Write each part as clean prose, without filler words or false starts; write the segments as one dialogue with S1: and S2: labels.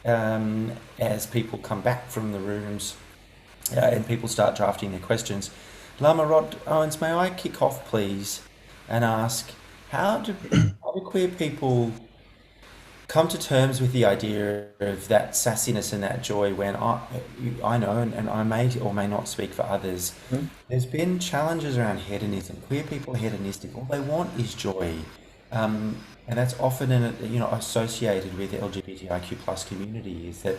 S1: As people come back from the rooms and people start drafting their questions, Lama Rod Owens, may I kick off, please, and ask how do queer people come to terms with the idea of that sassiness and that joy when I know, and I may or may not speak for others,
S2: Mhm.
S1: there's been challenges around hedonism. Queer people are hedonistic. All they want is joy. And that's often associated with the LGBTIQ plus community is that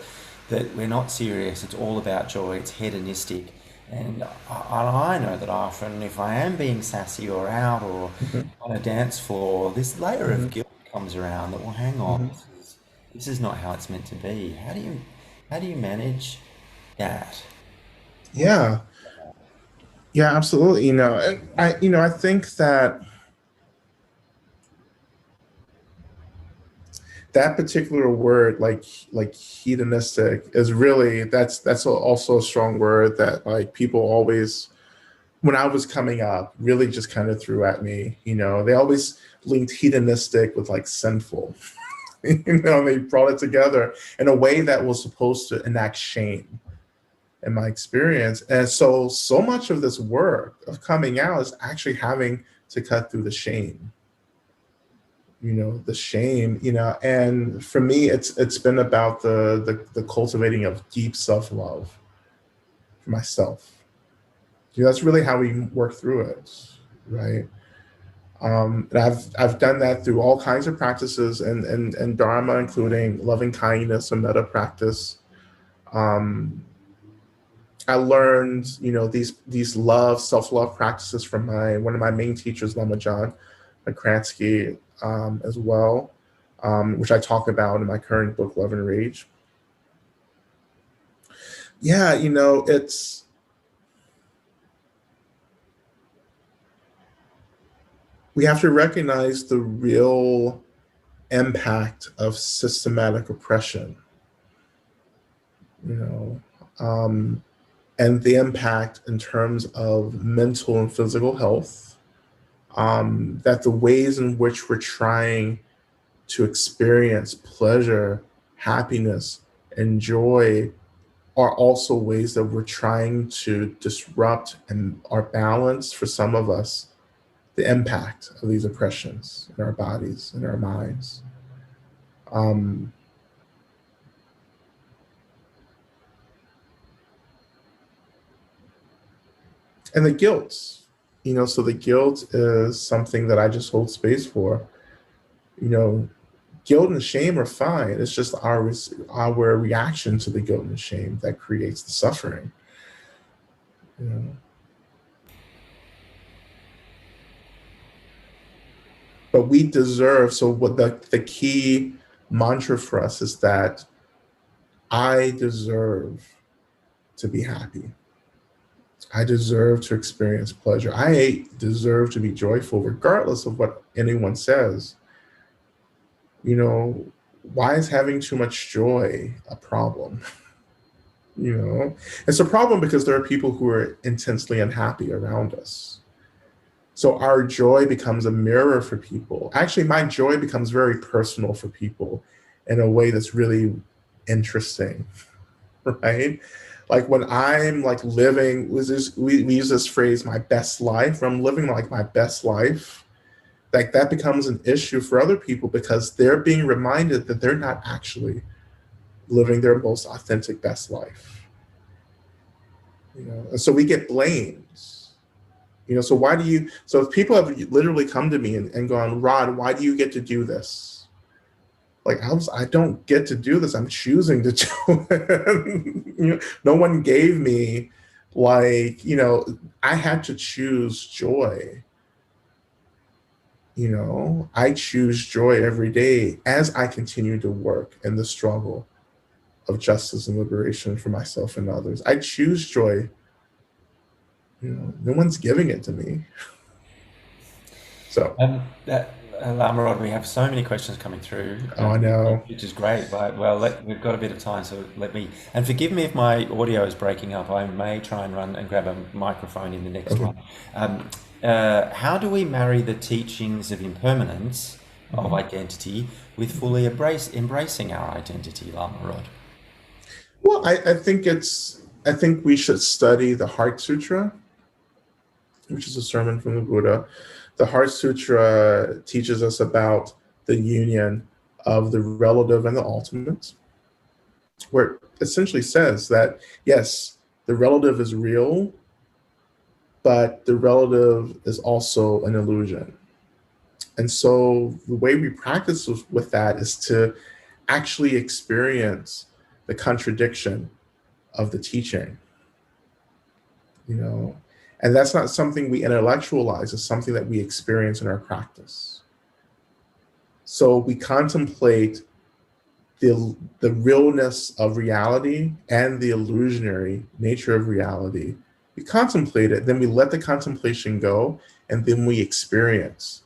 S1: we're not serious. It's all about joy. It's hedonistic. And I know that often if I am being sassy or out or
S2: Mhm.
S1: on a dance floor, this layer of
S2: Mhm.
S1: guilt comes around that, well, hang on,
S2: Mhm.
S1: this is not how it's meant to be. How do you manage that? What's
S2: Yeah, yeah, absolutely. And I think that that particular word, like hedonistic, is really that's also a strong word that like people always, when I was coming up, really just kind of threw at me. They always linked hedonistic with like sinful. They brought it together in a way that was supposed to enact shame in my experience. And so much of this work of coming out is actually having to cut through the shame. The shame. And for me, it's been about the cultivating of deep self-love for myself. That's really how we work through it, right? And I've done that through all kinds of practices and Dharma, including loving kindness and metta practice. Um, I learned, these self-love practices from my one of my main teachers, Lama John McCransky, as well, which I talk about in my current book, Love and Rage. Yeah, it's we have to recognize the real impact of systematic oppression, you know, um, and the impact in terms of mental and physical health. That the ways in which we're trying to experience pleasure, happiness, and joy are also ways that we're trying to disrupt and our balance for some of us, the impact of these oppressions in our bodies, in our minds. Um, and the guilt, so the guilt is something that I just hold space for. You know, Guilt and shame are fine. It's just our reaction to the guilt and shame that creates the suffering. You know? But we deserve. So what the key mantra for us is that I deserve to be happy. I deserve to experience pleasure. I deserve to be joyful, regardless of what anyone says. You know, why is having too much joy a problem? It's a problem because there are people who are intensely unhappy around us. So our joy becomes a mirror for people. Actually, my joy becomes very personal for people in a way that's really interesting, right? Like when I'm like living, we use this phrase, my best life. When I'm living like my best life, like that becomes an issue for other people because they're being reminded that they're not actually living their most authentic best life. And so we get blamed. So why do you? So if people have literally come to me and gone, Rod, why do you get to do this? Like I don't get to do this. I'm choosing to do it. No one gave me I had to choose joy. I choose joy every day as I continue to work in the struggle of justice and liberation for myself and others. I choose joy. No one's giving it to me. So,
S1: Lama Rod, we have so many questions coming through,
S2: oh, I know.
S1: which is great. But well, we've got a bit of time, so let me. And forgive me if my audio is breaking up. I may try and run and grab a microphone in the next
S2: Okay.
S1: one. How do we marry the teachings of impermanence of identity with fully embracing our identity, Lama Rod?
S2: Well, I think we should study the Heart Sutra, which is a sermon from the Buddha. The Heart Sutra teaches us about the union of the relative and the ultimate, where it essentially says that, yes, the relative is real, but the relative is also an illusion. And so the way we practice with that is to actually experience the contradiction of the teaching, you know. And that's not something we intellectualize, it's something that we experience in our practice. So we contemplate the realness of reality and the illusionary nature of reality. We contemplate it, then we let the contemplation go, and then we experience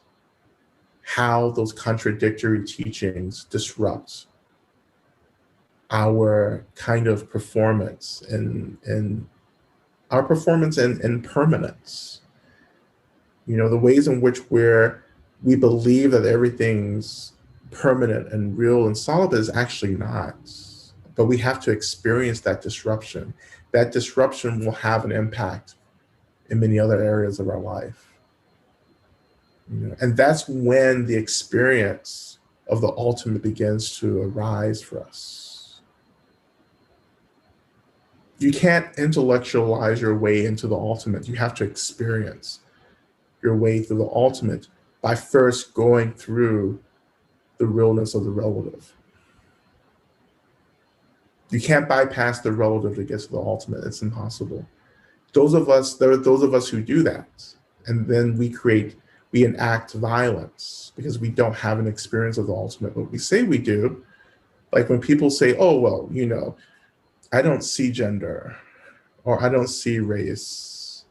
S2: how those contradictory teachings disrupt our kind of performance and our performance and permanence. You know, the ways in which we believe that everything's permanent and real and solid is actually not. But we have to experience that disruption. That disruption will have an impact in many other areas of our life. You know, and that's when the experience of the ultimate begins to arise for us. You can't intellectualize your way into the ultimate. You have to experience your way through the ultimate by first going through the realness of the relative. You can't bypass the relative to get to the ultimate. It's impossible. There are those of us who do that. And then we enact violence because we don't have an experience of the ultimate, but we say we do. Like when people say, oh, well, you know, I don't see gender or I don't see race,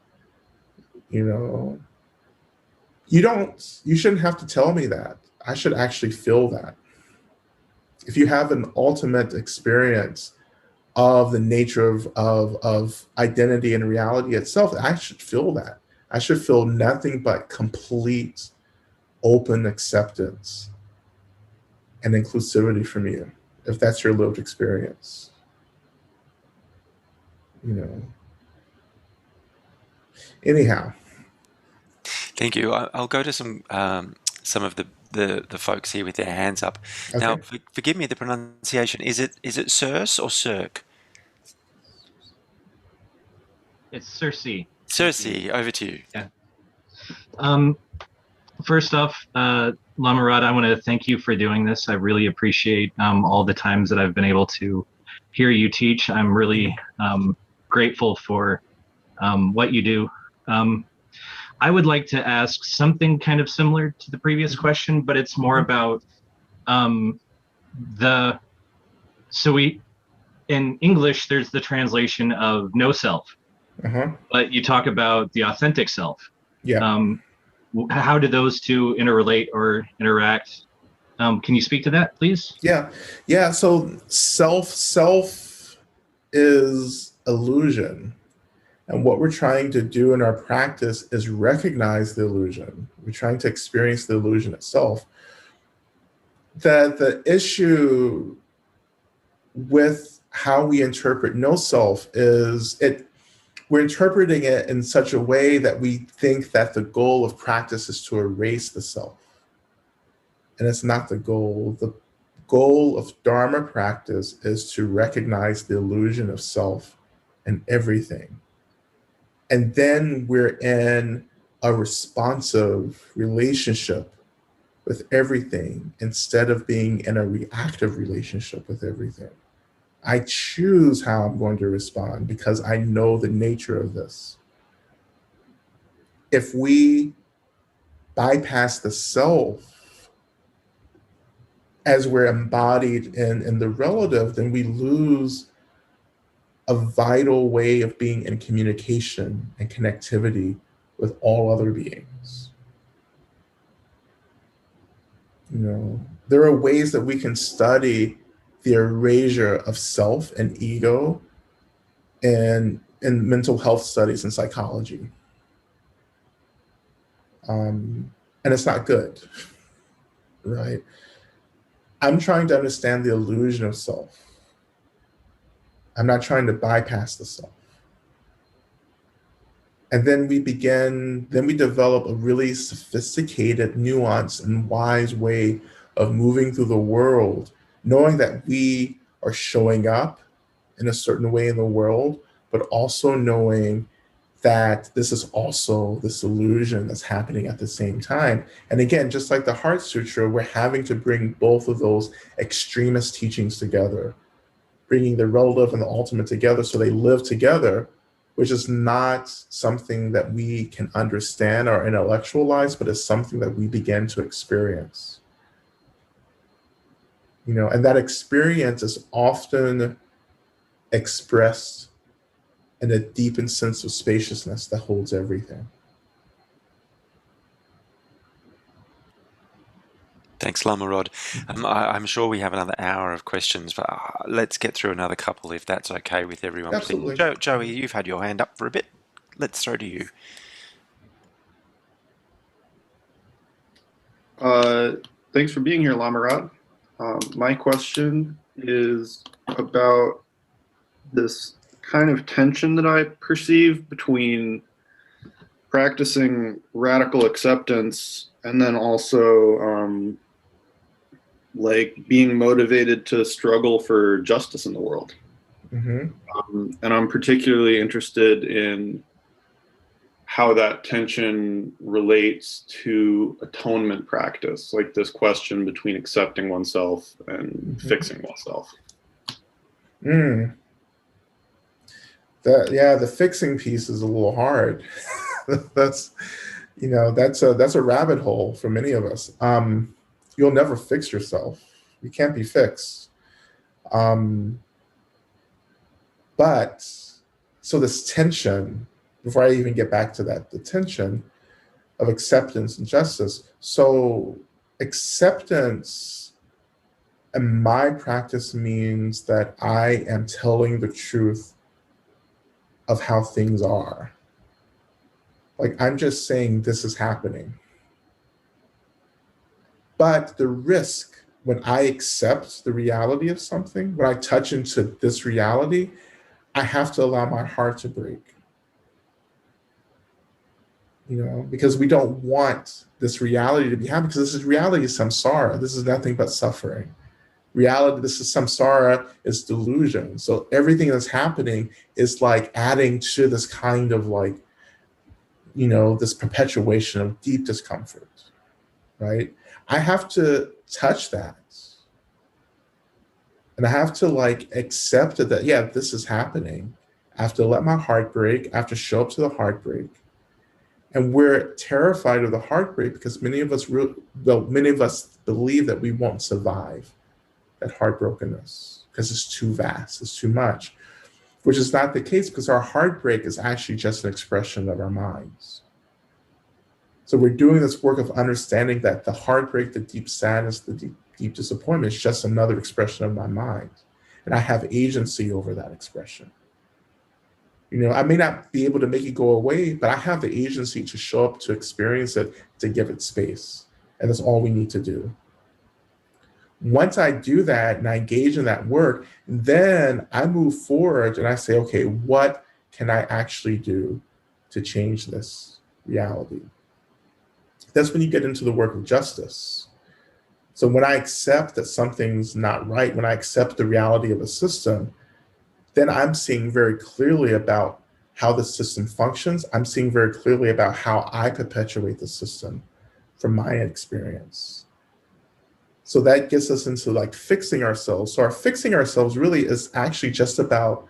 S2: you know, you shouldn't have to tell me that. I should actually feel that. If you have an ultimate experience of the nature of identity and reality itself, I should feel that. I should feel nothing but complete open acceptance and inclusivity from you, if that's your lived experience. You know. Anyhow.
S3: Thank you. I'll go to some of the folks here with their hands up. Now,
S2: Okay.
S3: forgive me the pronunciation. Is it Sirs or Cirque?
S4: It's Cersei.
S3: Cersei, over to you.
S4: Yeah. First off, Lama Rod, I want to thank you for doing this. I really appreciate all the times that I've been able to hear you teach. I'm really grateful for what you do. I would like to ask something kind of similar to the previous question, but it's more about in English, there's the translation of no self, but you talk about the authentic self.
S2: Yeah.
S4: How do those two interrelate or interact? Can you speak to that, please?
S2: Yeah. So self is illusion. And what we're trying to do in our practice is recognize the illusion. We're trying to experience the illusion itself. The issue with how we interpret no self is we're interpreting it in such a way that we think that the goal of practice is to erase the self. And it's not the goal. The goal of Dharma practice is to recognize the illusion of self in everything. And then we're in a responsive relationship with everything instead of being in a reactive relationship with everything. I choose how I'm going to respond because I know the nature of this. If we bypass the self as we're embodied in the relative, then we lose a vital way of being in communication and connectivity with all other beings. You know, there are ways that we can study the erasure of self and ego in mental health studies and psychology. And it's not good. right? I'm trying to understand the illusion of self. I'm not trying to bypass the self. And then we develop a really sophisticated, nuanced, and wise way of moving through the world, knowing that we are showing up in a certain way in the world, but also knowing that this is also this illusion that's happening at the same time. And again, just like the Heart Sutra, we're having to bring both of those extremist teachings together, bringing the relative and the ultimate together so they live together, which is not something that we can understand or intellectualize, but it's something that we begin to experience. You know, and that experience is often expressed in a deepened sense of spaciousness that holds everything.
S3: Thanks, Lama Rod. I'm sure we have another hour of questions, but let's get through another couple if that's okay with everyone, please.
S2: Absolutely.
S3: Joey, you've had your hand up for a bit. Let's throw to you.
S5: Thanks for being here, Lama Rod. My question is about this kind of tension that I perceive between practicing radical acceptance and then also like being motivated to struggle for justice in the world.
S2: Mm-hmm.
S5: And I'm particularly interested in how that tension relates to atonement practice, like this question between accepting oneself and fixing oneself.
S2: The fixing piece is a little hard. that's a rabbit hole for many of us. You'll never fix yourself. You can't be fixed. But so this tension, before I even get back to that, the tension of acceptance and justice. So acceptance in my practice means that I am telling the truth of how things are. Like, I'm just saying this is happening. But the risk when I accept the reality of something, when I touch into this reality, I have to allow my heart to break. You know, because we don't want this reality to be happening, because this is reality is samsara. This is nothing but suffering. Reality, this is samsara, is delusion. So everything that's happening is like adding to this kind of like, you know, this perpetuation of deep discomfort, right? I have to touch that. And I have to like accept that, yeah, this is happening. I have to let my heart break. I have to show up to the heartbreak. And we're terrified of the heartbreak because many of us believe that we won't survive that heartbrokenness because it's too vast, it's too much, which is not the case because our heartbreak is actually just an expression of our minds. So we're doing this work of understanding that the heartbreak, the deep sadness, the deep disappointment is just another expression of my mind. And I have agency over that expression. You know, I may not be able to make it go away, but I have the agency to show up, to experience it, to give it space. And that's all we need to do. Once I do that and I engage in that work, then I move forward and I say, okay, what can I actually do to change this reality? That's when you get into the work of justice. So when I accept that something's not right, when I accept the reality of a system, then I'm seeing very clearly about how the system functions. I'm seeing very clearly about how I perpetuate the system from my experience. So that gets us into like fixing ourselves. So our fixing ourselves really is actually just about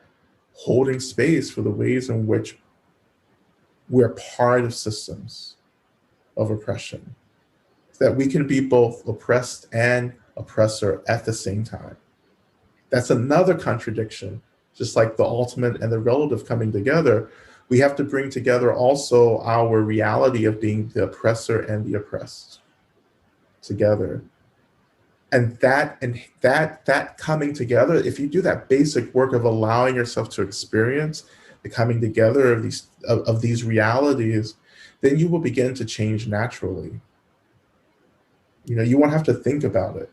S2: holding space for the ways in which we're part of systems of oppression, that we can be both oppressed and oppressor at the same time. That's another contradiction. Just like the ultimate and the relative coming together, we have to bring together also our reality of being the oppressor and the oppressed together. And that coming together, if you do that basic work of allowing yourself to experience the coming together of these realities, then you will begin to change naturally. You won't have to think about it.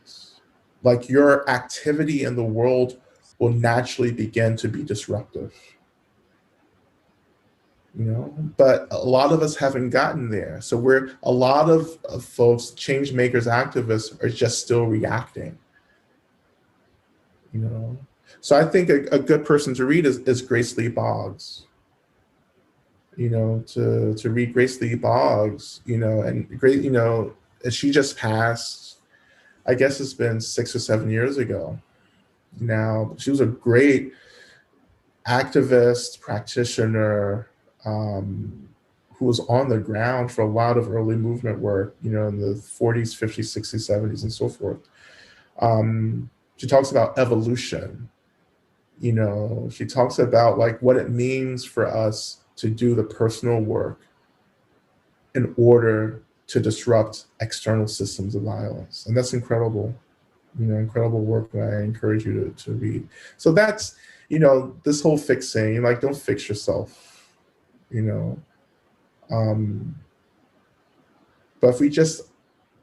S2: Like, your activity in the world will naturally begin to be disruptive. But a lot of us haven't gotten there. So a lot of folks, change makers, activists, are just still reacting. So I think a good person to read is Grace Lee Boggs. To read Grace Lee Boggs, and great, and she just passed. I guess it's been 6 or 7 years ago now. She was a great activist, practitioner, who was on the ground for a lot of early movement work, in the 40s, 50s, 60s, 70s, and so forth. She talks about evolution. She talks about like what it means for us to do the personal work in order to disrupt external systems of violence. And that's incredible, incredible work that I encourage you to read. So that's, this whole fixing, like, don't fix yourself, but if we just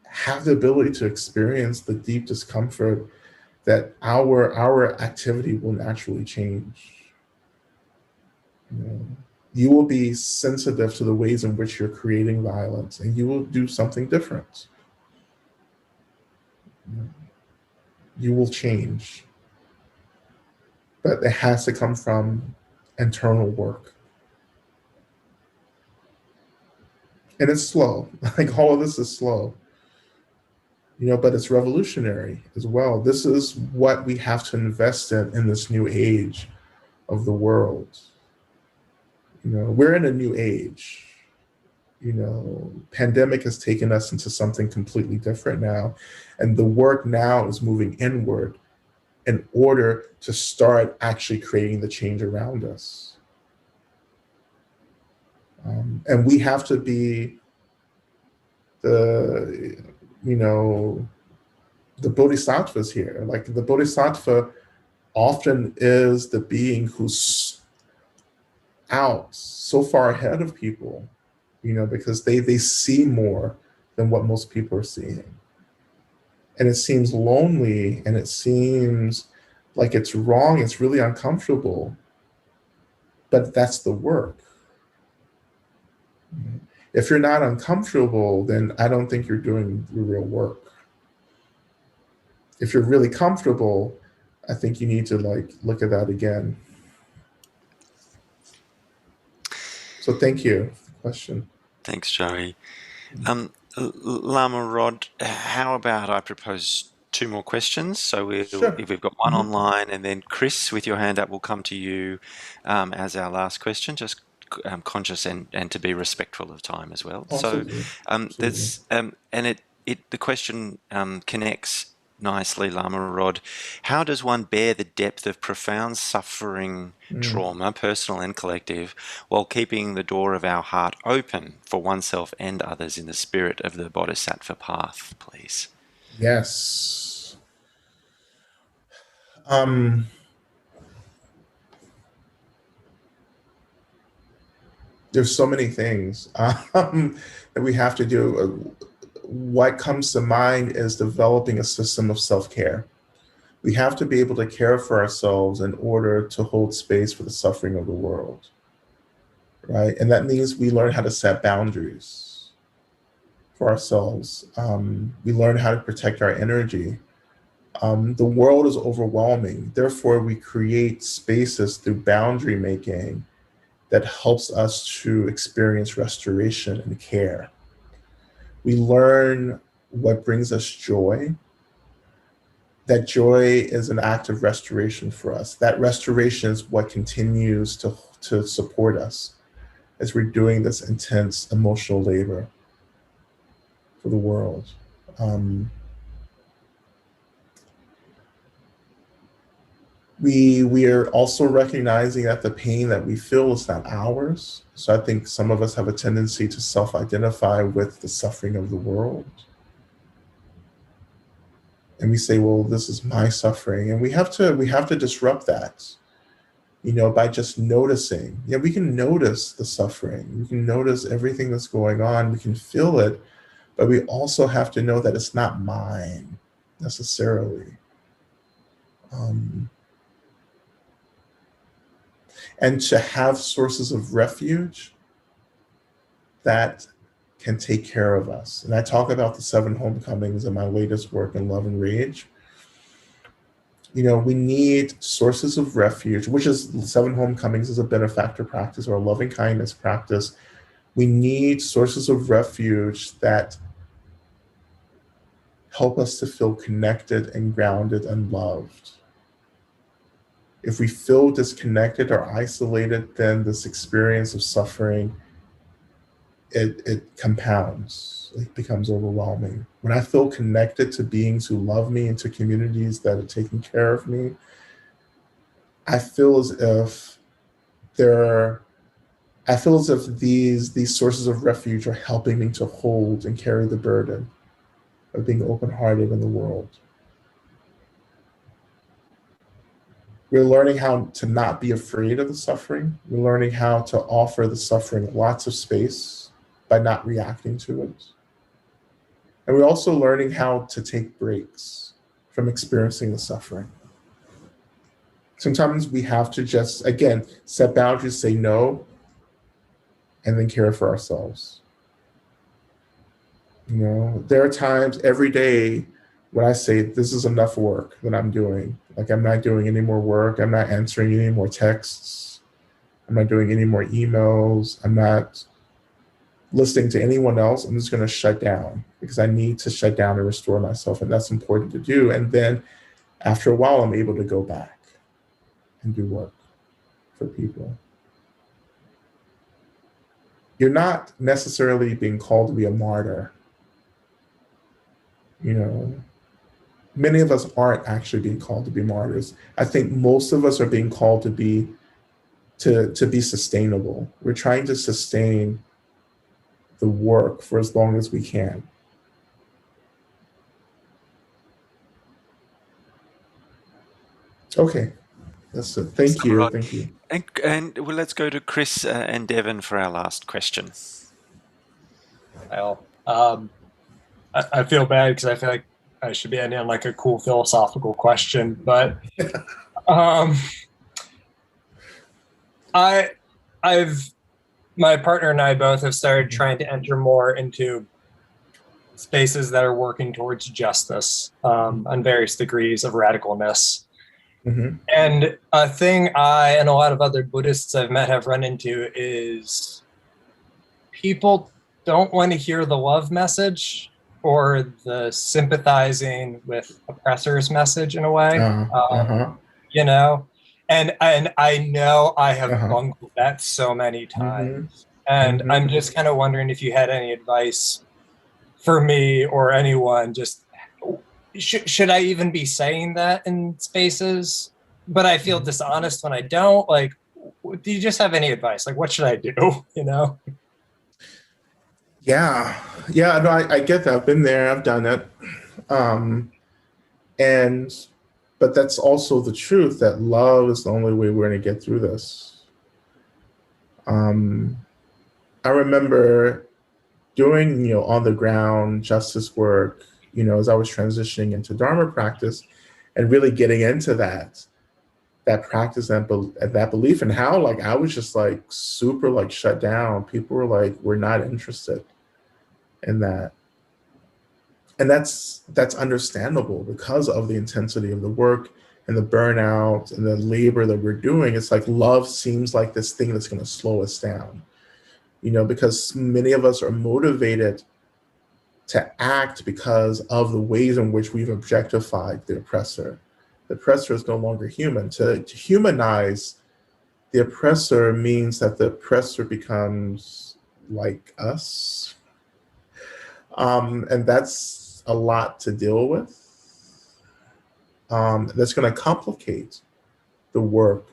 S2: have the ability to experience the deep discomfort, that our activity will naturally change. You will be sensitive to the ways in which you're creating violence, and you will do something different. You will change. But it has to come from internal work. And it's slow. Like, all of this is slow. But it's revolutionary as well. This is what we have to invest in this new age of the world. We're in a new age. Pandemic has taken us into something completely different now. And the work now is moving inward in order to start actually creating the change around us. And we have to be the bodhisattvas here. Like, the bodhisattva often is the being who's out so far ahead of people, because they see more than what most people are seeing. And it seems lonely, and it seems like it's wrong, it's really uncomfortable, but that's the work. If you're not uncomfortable, then I don't think you're doing the real work. If you're really comfortable, I think you need to look at that again. So thank you for the question.
S3: Thanks, Joey. Lama Rod, how about I propose 2 more questions? So
S2: Sure.
S3: if we've got one online, and then Chris, with your hand up, will come to you as our last question. Just conscious and to be respectful of time as well.
S2: Absolutely.
S3: So there's and the question connects nicely, Lama Rod. How does one bear the depth of profound suffering, trauma, personal and collective, while keeping the door of our heart open for oneself and others in the spirit of the Bodhisattva path, please?
S2: Yes. There's so many things that we have to do. What comes to mind is developing a system of self-care. We have to be able to care for ourselves in order to hold space for the suffering of the world, right? And that means we learn how to set boundaries for ourselves. We learn how to protect our energy. The world is overwhelming. Therefore, we create spaces through boundary making that helps us to experience restoration and care. We learn what brings us joy. That joy is an act of restoration for us. That restoration is what continues to support us as we're doing this intense emotional labor for the world. We are also recognizing that the pain that we feel is not ours. So I think some of us have a tendency to self-identify with the suffering of the world. And we say, well, this is my suffering. And we have to disrupt that, by just noticing. We can notice the suffering. We can notice everything that's going on. We can feel it. but we also have to know that it's not mine necessarily. And to have sources of refuge that can take care of us. And I talk about the 7 homecomings in my latest work in Love and Rage. You know, we need sources of refuge, which is 7 homecomings is a benefactor practice or a loving kindness practice. We need sources of refuge that help us to feel connected and grounded and loved. If we feel disconnected or isolated, then this experience of suffering, it compounds. It becomes overwhelming. When I feel connected to beings who love me and to communities that are taking care of me, I feel as if these sources of refuge are helping me to hold and carry the burden of being open-hearted in the world. We're learning how to not be afraid of the suffering. We're learning how to offer the suffering lots of space by not reacting to it. And we're also learning how to take breaks from experiencing the suffering. Sometimes we have to just, again, set boundaries, say no, and then care for ourselves. You know, there are times every day when I say this is enough work that I'm doing. Like, I'm not doing any more work. I'm not answering any more texts. I'm not doing any more emails. I'm not listening to anyone else. I'm just going to shut down because I need to shut down and restore myself. And that's important to do. And then after a while, I'm able to go back and do work for people. You're not necessarily being called to be a martyr. You know, many of us aren't actually being called to be martyrs. I think most of us are being called to be sustainable. We're trying to sustain the work for as long as we can. Okay, that's it. Thank you.
S3: Right.
S2: Thank you.
S3: And well, let's go to Chris and Devon for our last question.
S6: Well, I feel bad because I feel like I should be ending on like a cool philosophical question, but my partner and I both have started trying to enter more into spaces that are working towards justice on various degrees of radicalness.
S2: Mm-hmm.
S6: And a thing I and a lot of other Buddhists I've met have run into is people don't want to hear the love message or the sympathizing with oppressors message in a way. You know, and I know I have bungled that so many times. And I'm just kind of wondering if you had any advice for me or anyone. Just should I even be saying that in spaces? But I feel dishonest when I don't. Like, do you just have any advice? Like, what should I do? You know?
S2: Yeah. No, I get that. I've been there. I've done it. But that's also the truth that love is the only way we're going to get through this. I remember doing, on the ground justice work, as I was transitioning into Dharma practice and really getting into that practice and that belief, and how like I was just like super like shut down. People were like, we're not interested in that. And that's understandable because of the intensity of the work and the burnout and the labor that we're doing. It's like love seems like this thing that's going to slow us down, because many of us are motivated to act because of the ways in which we've objectified the oppressor. The oppressor is no longer human. To humanize the oppressor means that the oppressor becomes like us. And that's a lot to deal with. That's going to complicate the work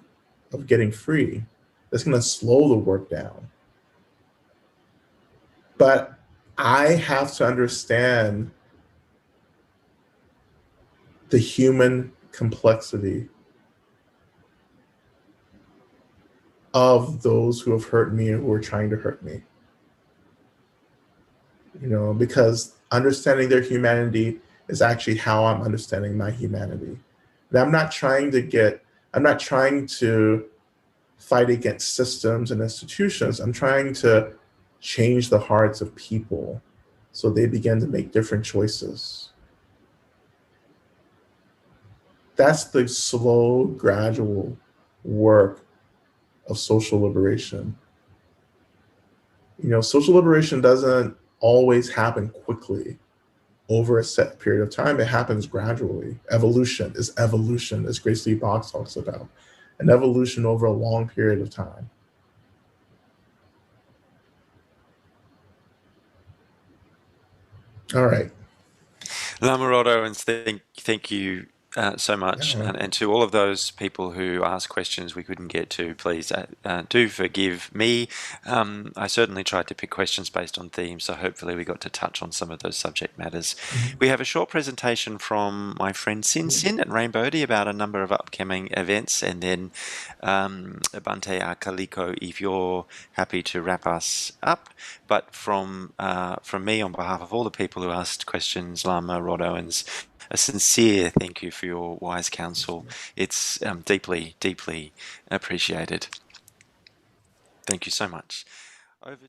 S2: of getting free. That's going to slow the work down. But I have to understand the human complexity of those who have hurt me or who are trying to hurt me. Because understanding their humanity is actually how I'm understanding my humanity. And I'm not trying to fight against systems and institutions. I'm trying to change the hearts of people so they begin to make different choices. That's the slow, gradual work of social liberation. Social liberation doesn't always happen quickly over a set period of time. It happens gradually. Evolution, as Grace Lee Boggs talks about, an evolution over a long period of time. All right.
S3: Lama Rod Owens, thank you so much.
S2: Yeah.
S3: And to all of those people who asked questions we couldn't get to, please do forgive me. I certainly tried to pick questions based on themes, so hopefully we got to touch on some of those subject matters. We have a short presentation from my friend Sin at Rainbodhi about a number of upcoming events, and then Bante Akaliko, if you're happy to wrap us up. But from me, on behalf of all the people who asked questions, Lama Rod Owens, a sincere thank you for your wise counsel. It's deeply, deeply appreciated. Thank you so much. Over